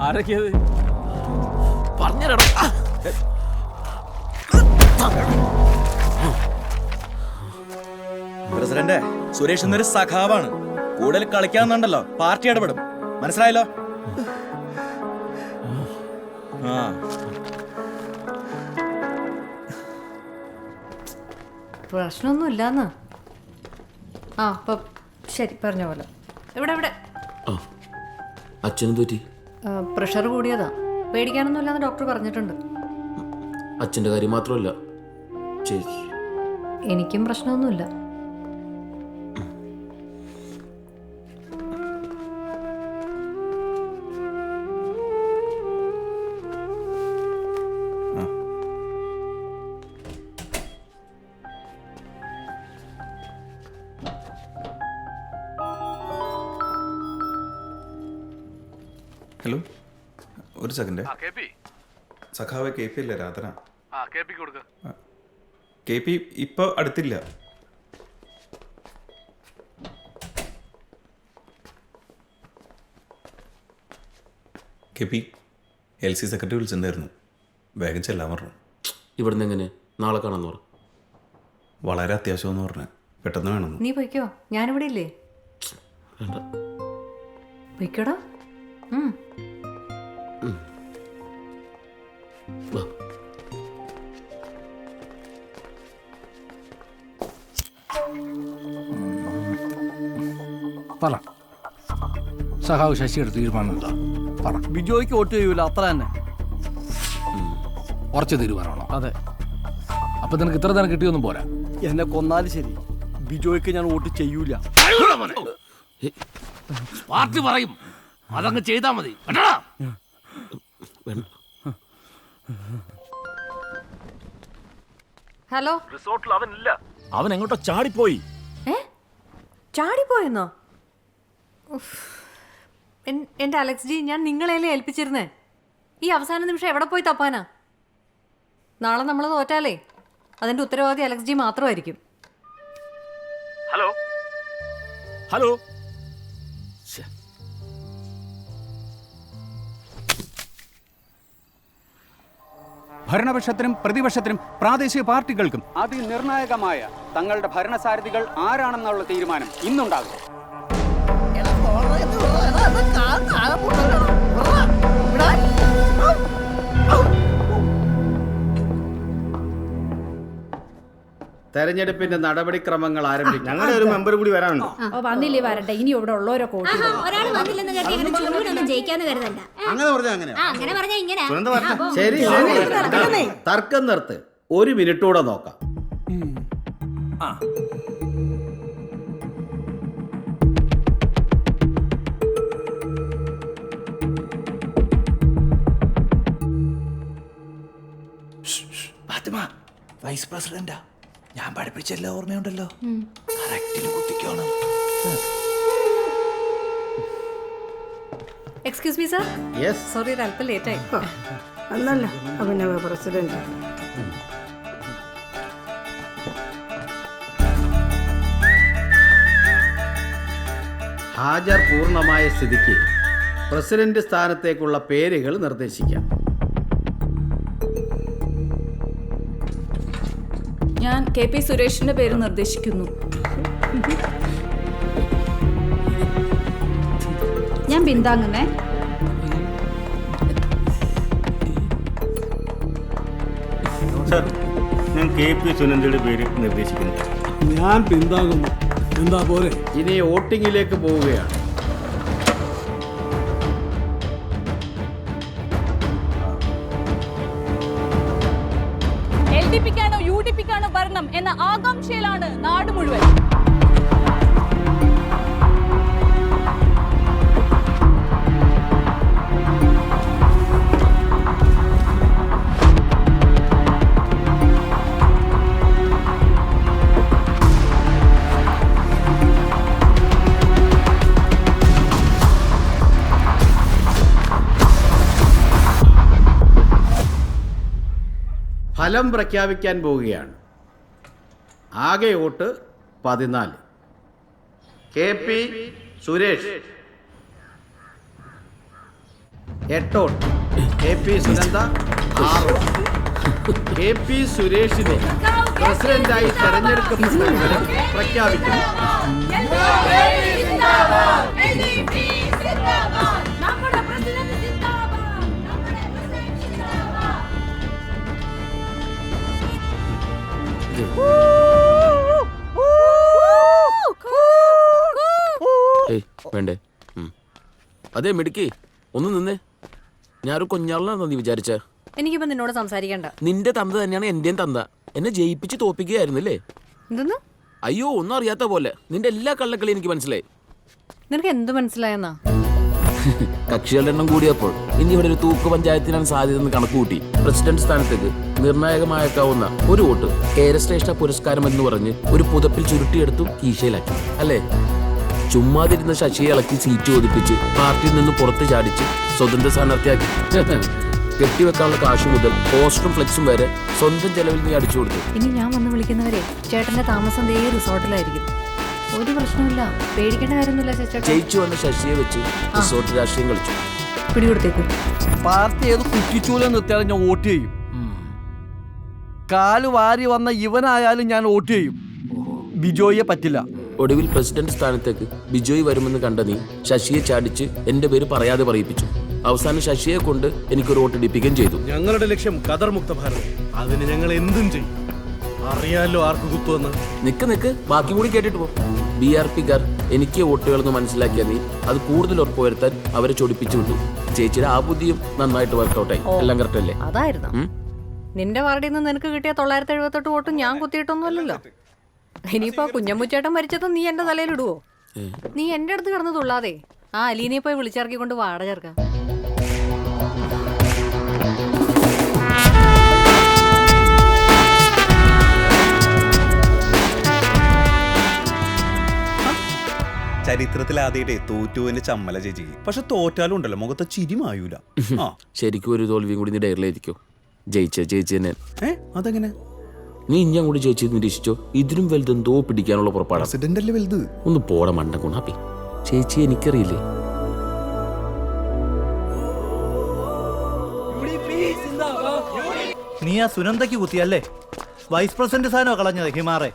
ആരൊക്കെയത് പറഞ്ഞോ. പ്രസിഡന്റ്, സുരേഷ് എന്നൊരു സഖാവാണ്. കൂടുതൽ കളിക്കാന്നുണ്ടല്ലോ പാർട്ടി ഇടപെടും. മനസ്സിലായല്ലോ? ആ പ്രശ്നമൊന്നും ഇല്ലാന്ന്. ആ അപ്പം ശരി, പറഞ്ഞ പോലെ. ഇവിടെ അച്ഛനും തോറ്റി. പ്രഷർ കൂടിയതാ, പേടിക്കാനൊന്നും ഇല്ലാന്ന് ഡോക്ടർ പറഞ്ഞിട്ടുണ്ട്. അച്ഛൻ്റെ കാര്യം മാത്രമല്ല ചേച്ചി. എനിക്കും പ്രശ്നമൊന്നുമില്ല. ഹലോ, ഒരു സെക്കൻഡ്. സഖാവ് കെ പി അല്ലേ? രാധന. കെ പി ഇപ്പൊ അടുത്തില്ല. K P L C secretary വിളിച്ചിട്ടുണ്ടായിരുന്നു. വേഗം ചെല്ലാൻ പറഞ്ഞു. ഇവിടുന്ന് എങ്ങനെ? നാളെ കാണാന്ന് പറഞ്ഞു. വളരെ അത്യാവശ്യമെന്ന് പറഞ്ഞു. പെട്ടെന്ന് വേണം. നീ പൊയ്ക്കോ, ഞാനിവിടെ ഇല്ലേ. വേണ്ട. പൊയ്ക്കോടാ. വാ. പറ, സഹാവ് ശശിയുടെ തീരുമാനം എന്താ? പറ. ബിജോയ്ക്ക് വോട്ട് ചെയ്യൂല, അത്ര തന്നെ. ഉറച്ച തീരുമാനമാണോ? അതെ. അപ്പൊ നിനക്ക് ഇത്ര തന്നെ കിട്ടിയൊന്നും പോരാ. എന്നെ കൊന്നാലും ശരി, ബിജോയ്ക്ക് ഞാൻ വോട്ട് ചെയ്യൂല. പാർട്ടി പറയും, അതങ്ങ് ചെയ്താ മതി. ഹലോ. റിസോർട്ടിൽ അവനില്ല. അവൻ എങ്ങോട്ടോ ചാടിപ്പോയി. ചാടിപ്പോയെന്നോ? എന്റെ അലക്സ് ജി, ഞാൻ നിങ്ങളെയല്ലേ ഏൽപ്പിച്ചിരുന്നേ. ഈ അവസാന നിമിഷം എവിടെ പോയി തപ്പാനാ? നാളെ നമ്മൾ തോറ്റാലേ അതിന്റെ ഉത്തരവാദി അലക്സ് ജി മാത്രമായിരിക്കും. Hello hello. ഭരണപക്ഷത്തിനും പ്രതിപക്ഷത്തിനും പ്രാദേശിക പാർട്ടികൾക്കും അതിനിർണായകമായ തങ്ങളുടെ ഭരണസാരഥികൾ ആരാണെന്നുള്ള തീരുമാനം ഇന്നുണ്ടാകും. തെരഞ്ഞെടുപ്പിന്റെ നടപടിക്രമങ്ങൾ ആരംഭിക്കും. ഞങ്ങളുടെ ഒരു മെമ്പർ കൂടി വരാനുണ്ട്. വന്നില്ലേ വരട്ടെ, ഇനി ഇവിടെ ഉള്ളവരൊക്കെ ശരി ശരി, തർക്കം നിർത്ത്. ഒരു മിനിറ്റൂടെ നോക്കാം. വൈസ് പ്രസിഡന്റാ. ഞാൻ പഠിപ്പിച്ചെല്ലാം ഓർമ്മയുണ്ടല്ലോ. കറക്റ്റിന് കുത്തിക്കോണം. Excuse me sir. Yes. Sorry, ഒരു അല്പം ലേറ്റ് ആയി. അല്ലല്ല, അവനെ പ്രസിഡന്റ്. ഹാജർ പൂർണ്ണമായ സ്ഥിതിക്ക് പ്രസിഡന്റ് സ്ഥാനത്തേക്കുള്ള പേരുകൾ നിർദ്ദേശിക്കാം. ഞാൻ കെ പി സുരേഷിന്റെ പേര് നിർദ്ദേശിക്കുന്നു. ഞാൻ പിന്താങ്ങുന്നേ. ഞാൻ കെ പി സുനന്ദയുടെ പേര് നിർദ്ദേശിക്കുന്നു. ഞാൻ പിന്താങ്ങുന്നു. എന്താ പോലെ? ഇനി വോട്ടിങ്ങിലേക്ക് പോവുകയാണ്. LDPക്കാണോ UDPക്കാണോ ഭരണം എന്ന ആകാംക്ഷയിലാണ് നാട് മുഴുവൻ. ഫലം പ്രഖ്യാപിക്കാൻ പോവുകയാണ്. ആകെ vote 14. K P Suresh 8 vote. KP Sunanda 6 vote. KP സുരേഷിനെ പ്രസിഡന്റായി തെരഞ്ഞെടുക്കപ്പെട്ട വിവരം പ്രഖ്യാപിക്കുന്നു. വേണ്ടേ? അതെ മിടുക്കി, ഒന്ന് നിന്നേ. ഞാനൊരു കൊഞ്ഞാളാണെന്നോ നീ വിചാരിച്ച? എനിക്കിപ്പോ നിന്നോട് സംസാരിക്കണ്ട. നിന്റെ തന്ത തന്നെയാണ് എന്റെയും തന്ത. എന്നെ ജയിപ്പിച്ച് തോപ്പിക്കുകയായിരുന്നല്ലേ? എന്തെന്ന്? അയ്യോ, ഒന്നും അറിയാത്ത പോലെ. നിന്റെ എല്ലാ കള്ളക്കളി എനിക്ക് മനസ്സിലായി. നിനക്ക് എന്ത് മനസ്സിലായെന്നാ? കക്ഷികളുടെ എണ്ണം കൂടിയപ്പോൾ ഇനി ഇവിടെ ഒരു തൂക്ക് പഞ്ചായത്തിനാണ് സാധ്യതയെന്ന് കണക്കുകൂട്ടി പ്രസിഡന്റ് സ്ഥാനത്തേക്ക് നിർണായകമായേക്കാവുന്ന ഒരു വോട്ട് കേരശ്രേഷ്ഠ പുരസ്കാരം എന്ന് പറഞ്ഞ് ഒരു പുതപ്പിൽ ചുരുട്ടിയെടുത്തു കീശയിലാക്കി അല്ലേ? ചുമ്മാതിരുന്ന ശശിയെ ഇളക്കി സീറ്റ് ഒതുപ്പിച്ച് പാർട്ടിയിൽ നിന്ന് പുറത്ത് ചാടിച്ച് സ്വതന്ത്ര സ്ഥാനാർത്ഥിയാക്കി. കെട്ടിവെക്കാനുള്ള കാശ് മുതൽ പോസ്റ്ററും ഫ്ലെക്സും വരെ സ്വന്തം ചെലവിൽ നീ അടിച്ചു കൊടുത്തു. ഇനി ഞാൻ വന്ന് വിളിക്കുന്നവരെ ചേട്ടന്റെ താമസം ദേ റിസോർട്ടിലായിരിക്കും. ഒരു പ്രശ്നമില്ല, പേടിക്കേണ്ട കാര്യമൊന്നുമില്ല ചേട്ടാ. ജയിച്ചു വന്ന ശശിയെ വെച്ച് റിസോർട്ട് രാഷ്ട്രീയം കളിച്ചു. പിടികൊടുത്തേക്ക്. പാർട്ടി ഏത് കുറ്റിച്ചൂല നിർത്തിയാലും ഞാൻ വോട്ട് ചെയ്യും. കാല് വാരി വന്ന ഇവനായാലും ഞാൻ വോട്ട് ചെയ്യും. ബിജോയെ പറ്റില്ല. ഒടുവിൽ പ്രസിഡന്റ് സ്ഥാനത്തേക്ക് ബിജോയ് വരുമെന്ന് കണ്ട നീ ശശിയെ ചാടിച്ച് എന്റെ പേര് പറയാതെ പറയിപ്പിച്ചു. അവസാനം ശശിയെ കൊണ്ട് എനിക്കൊരു വോട്ട് ഇടിപ്പിക്കുകയും ചെയ്തു. ഞങ്ങളുടെ ലക്ഷ്യം ഖദർ മുക്ത ഭാരതം. അതിന് ഞങ്ങൾ എന്തും ചെയ്യും. അറിയാലോ ആർക്ക് കുത്തുവന്ന്. നിക്ക് ബാക്കി കൂടി കേട്ടിട്ട് പോ. BRP-കാർ എനിക്ക് വോട്ടുകളെന്ന് മനസ്സിലാക്കിയ നീ അത് കൂടുതൽ ഉറപ്പുവരുത്താൻ അവരെ ചൊടിപ്പിച്ചു വിട്ടു. ചേച്ചിയുടെ ആ ബുദ്ധിയും നന്നായിട്ട് വർക്കൗട്ടായി. എല്ലാം കറക്റ്റ് അല്ലേ? അതായിരുന്നു നിന്റെ വാർഡിൽ നിന്ന് നിനക്ക് കിട്ടിയ 978 വോട്ടും ഞാൻ കുത്തിയിട്ടൊന്നുമല്ലല്ലോ. ഇനിയിപ്പോ കുഞ്ഞമ്മൂച്ചേട്ടൻ മരിച്ചതും നീ എന്റെ തലയിലിടുവോ? നീ എന്റെ അടുത്ത് കിടന്ന് തുള്ളാതെ ആ അലീനെ പോയി വിളിച്ചിറക്കിക്കൊണ്ട് വാട ചേർക്ക. ചരിത്രത്തിൽ ആദ്യമായിട്ടേ തോറ്റുവിന്റെ ചമ്മല ചേച്ചി. പക്ഷെ തോറ്റാലും ഉണ്ടല്ലോ മുഖത്ത് ചിരി മായൂല. ശരിക്കും ഒരു തോൽവിയും കൂടി നീ ഡയറിലായിരിക്കോ? ജയിച്ച ചേച്ചി തന്നെ. അതെങ്ങനെ? നീ ഇഞ്ഞ കൂടി ചേച്ചി നിരീക്ഷിച്ചോ? ഇതിലും വലുത് എന്തോ പിടിക്കാനുള്ള പുറപ്പാടാണ്. പ്രസിഡന്റ് അല്ലേ വലുത്? ഒന്ന് പോട മണ്ട കൊണാപ്പി. ചേച്ചി എനിക്കറിയില്ലേ? നീ ആ സുനന്ദയ്ക്ക് കുത്തിയല്ലേ? വൈസ് പ്രസിഡന്റ് സ്ഥാനോ കളഞ്ഞത് ഹിമാറെ?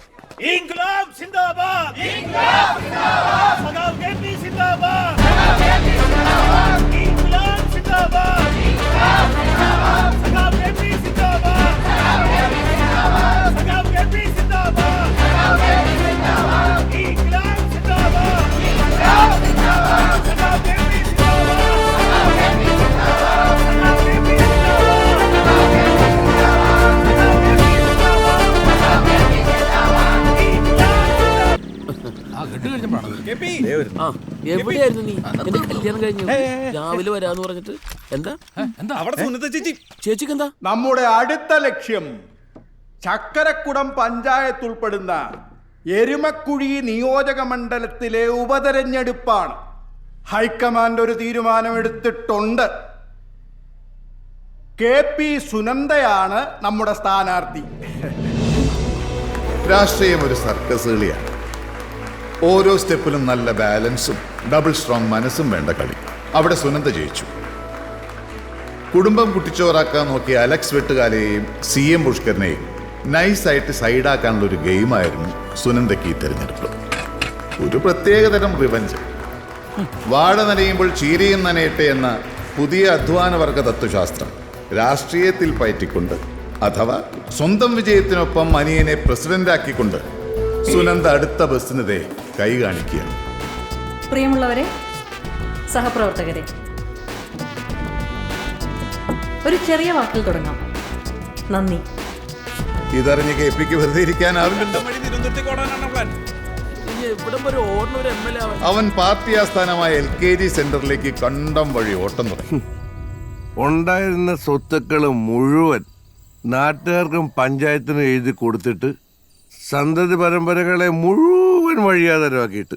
എവിടെയായിരുന്നു നീ? എന്റെ കല്യാണം കഴിഞ്ഞു രാവിലെ വരാന്ന് പറഞ്ഞിട്ട് എന്താ ചേച്ചിക്ക് എന്താ? നമ്മുടെ അടുത്ത ലക്ഷ്യം ചക്കരക്കുടം പഞ്ചായത്ത് ഉൾപ്പെടുന്ന എരുമക്കുഴി നിയോജക മണ്ഡലത്തിലെ ഉപതെരഞ്ഞെടുപ്പാണ്. ഹൈക്കമാൻഡ് ഒരു തീരുമാനമെടുത്തിട്ടുണ്ട്. KP സുനന്ദയാണ് നമ്മുടെ സ്ഥാനാർത്ഥി. രാഷ്ട്രീയം ഒരു സർക്കസ് കളിയാണ്. ഓരോ സ്റ്റെപ്പിലും നല്ല ബാലൻസും ഡബിൾ സ്ട്രോങ് മനസ്സും വേണ്ട കളി. അവിടെ സുനന്ദ ജയിച്ചു. കുടുംബം കുട്ടിച്ചോറാക്കാൻ നോക്കിയ അലക്സ് വെട്ടുകാലെയും CM പുഷ്കരനെയും നൈസായിട്ട് സൈഡാക്കാനുള്ള ഒരു ഗെയിമായിരുന്നു സുനന്ദയ്ക്ക് ഈ തെരഞ്ഞെടുപ്പ്. ഒരു പ്രത്യേകതരം റിവഞ്ച്. വാഴ നനയുമ്പോൾ ചീരയും നനയട്ടെ എന്ന പുതിയ അധ്വാനവർഗ തത്വശാസ്ത്രം രാഷ്ട്രീയത്തിൽ പയറ്റിക്കൊണ്ട്, അഥവാ സ്വന്തം വിജയത്തിനൊപ്പം അനിയനെ പ്രസിഡന്റാക്കിക്കൊണ്ട് സുനന്ദ അടുത്ത ബസ്സിനെതിരെ കൈ കാണിക്കുകയാണ്. പ്രിയമുള്ളവരെ, സഹപ്രവർത്തകരെ, ഒരു ചെറിയ വാക്കിൽ തുടങ്ങാം. നന്ദി. ഇതറിഞ്ഞ് KPക്ക് വെറുതെ ഇരിക്കാനാവില്ലല്ലോ. അവൻ പാർട്ടി ആസ്ഥാനമായ LKG സെന്ററിലേക്ക് കണ്ടം വഴി ഓട്ടം തുടങ്ങി. ഉണ്ടായിരുന്ന സ്വത്തുക്കൾ മുഴുവൻ നാട്ടുകാർക്കും പഞ്ചായത്തിനും എഴുതി കൊടുത്തിട്ട് സന്തതി പരമ്പരകളെ മുഴുവൻ വഴിയാതരമാക്കിയിട്ട്